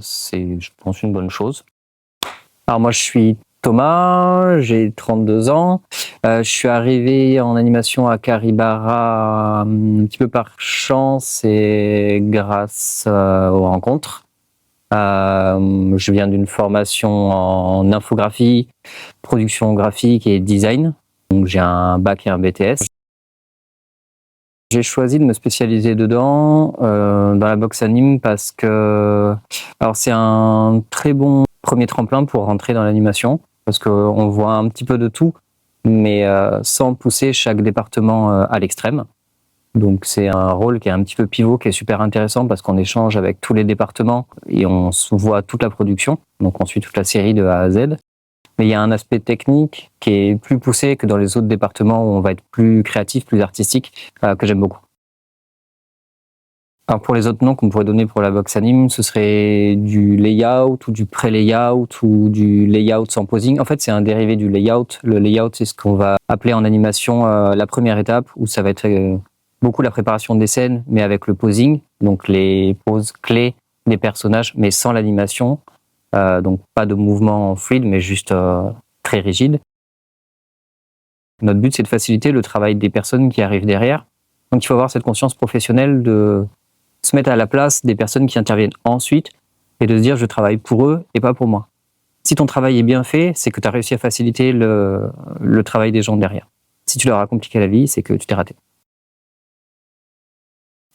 C'est, je pense, une bonne chose. Alors moi, je suis Thomas, j'ai 32 ans. Je suis arrivé en animation à Caribara un petit peu par chance et grâce aux rencontres. Je viens d'une formation en infographie, production graphique et design. Donc j'ai un bac et un BTS. J'ai choisi de me spécialiser dedans, dans la boxe anime, parce que alors c'est un très bon premier tremplin pour rentrer dans l'animation, parce qu'on voit un petit peu de tout, mais sans pousser chaque département à l'extrême. Donc c'est un rôle qui est un petit peu pivot, qui est super intéressant parce qu'on échange avec tous les départements et on voit toute la production. Donc on suit toute la série de A à Z. Mais il y a un aspect technique qui est plus poussé que dans les autres départements où on va être plus créatif, plus artistique, que j'aime beaucoup. Alors pour les autres noms qu'on pourrait donner pour la boxe anime, ce serait du layout ou du pré-layout ou du layout sans posing. En fait, c'est un dérivé du layout. Le layout, c'est ce qu'on va appeler en animation la première étape, où ça va être beaucoup la préparation des scènes, mais avec le posing, donc les poses clés des personnages, mais sans l'animation. Donc pas de mouvement fluide, mais juste très rigide. Notre but, c'est de faciliter le travail des personnes qui arrivent derrière. Donc il faut avoir cette conscience professionnelle de se mettre à la place des personnes qui interviennent ensuite et de se dire je travaille pour eux et pas pour moi. Si ton travail est bien fait, c'est que tu as réussi à faciliter le travail des gens derrière. Si tu leur as compliqué la vie, c'est que tu t'es raté.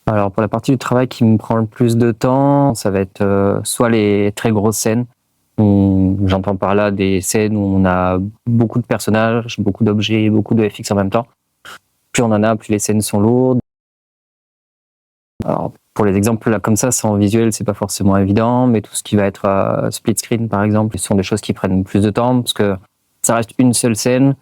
Alors pour la partie du travail qui me prend le plus de temps, ça va être soit les très grosses scènes, j'entends par là des scènes où on a beaucoup de personnages, beaucoup d'objets, beaucoup de FX en même temps. Plus on en a, plus les scènes sont lourdes. Alors pour les exemples là comme ça, sans visuel, c'est pas forcément évident, mais tout ce qui va être split screen par exemple, ce sont des choses qui prennent plus de temps parce que ça reste une seule scène,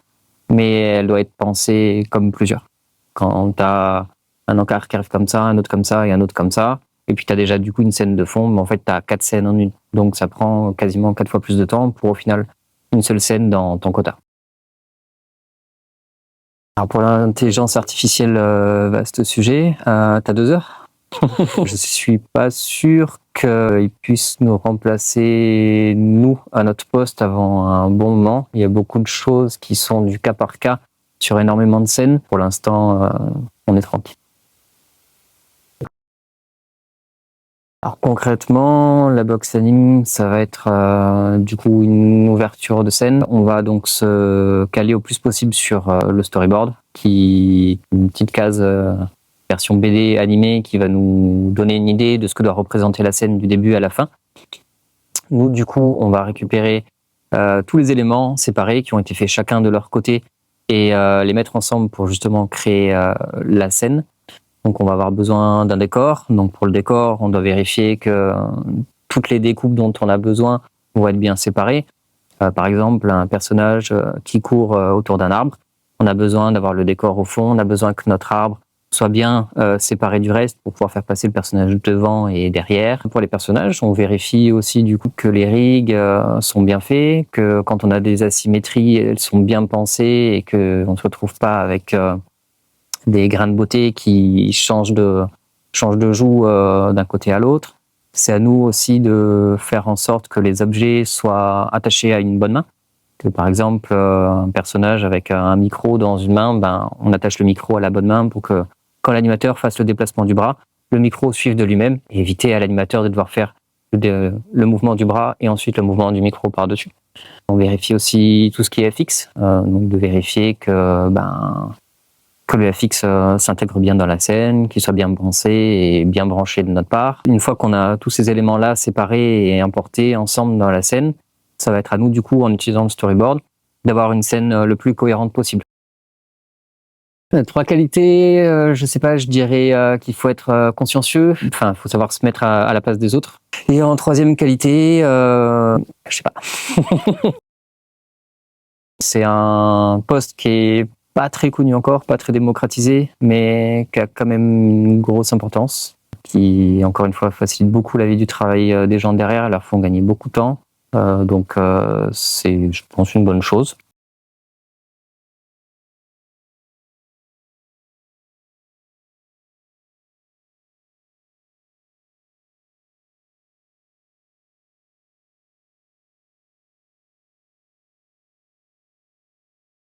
mais elle doit être pensée comme plusieurs. Quand tu as un encart qui arrive comme ça, un autre comme ça et un autre comme ça, et puis tu as déjà du coup une scène de fond, mais en fait tu as 4 scènes en une. Donc ça prend quasiment 4 fois plus de temps pour au final une seule scène dans ton quota. Alors pour l'intelligence artificielle, vaste sujet, tu as 2 heures. Je suis pas sûr qu'ils puissent nous remplacer, nous, à notre poste avant un bon moment. Il y a beaucoup de choses qui sont du cas par cas sur énormément de scènes. Pour l'instant, on est tranquille. Alors concrètement, la boxe anime, ça va être du coup une ouverture de scène. On va donc se caler au plus possible sur le storyboard, qui est une petite case version BD animée qui va nous donner une idée de ce que doit représenter la scène du début à la fin. Nous, du coup, on va récupérer tous les éléments séparés qui ont été faits chacun de leur côté et les mettre ensemble pour justement créer la scène. Donc on va avoir besoin d'un décor. Donc pour le décor, on doit vérifier que toutes les découpes dont on a besoin vont être bien séparées. Par exemple, un personnage qui court autour d'un arbre, on a besoin d'avoir le décor au fond, on a besoin que notre arbre soit bien séparé du reste pour pouvoir faire passer le personnage devant et derrière. Pour les personnages, on vérifie aussi du coup que les rigs sont bien faits, que quand on a des asymétries, elles sont bien pensées et qu'on ne se retrouve pas avec des grains de beauté qui changent de joue d'un côté à l'autre. C'est à nous aussi de faire en sorte que les objets soient attachés à une bonne main. Que, par exemple, un personnage avec un micro dans une main, on attache le micro à la bonne main pour que quand l'animateur fasse le déplacement du bras, le micro suive de lui-même et éviter à l'animateur de devoir faire le mouvement du bras et ensuite le mouvement du micro par-dessus. On vérifie aussi tout ce qui est FX, donc de vérifier que le FX s'intègre bien dans la scène, qu'il soit bien pensé et bien branché de notre part. Une fois qu'on a tous ces éléments-là séparés et importés ensemble dans la scène, ça va être à nous, du coup, en utilisant le storyboard, d'avoir une scène le plus cohérente possible. 3 qualités, je sais pas, je dirais qu'il faut être consciencieux, enfin, il faut savoir se mettre à la place des autres. Et en 3e qualité, je sais pas. C'est un poste qui est pas très connu encore, pas très démocratisé, mais qui a quand même une grosse importance, qui, encore une fois, facilite beaucoup la vie du travail des gens derrière, leur font gagner beaucoup de temps. Donc c'est, je pense, une bonne chose.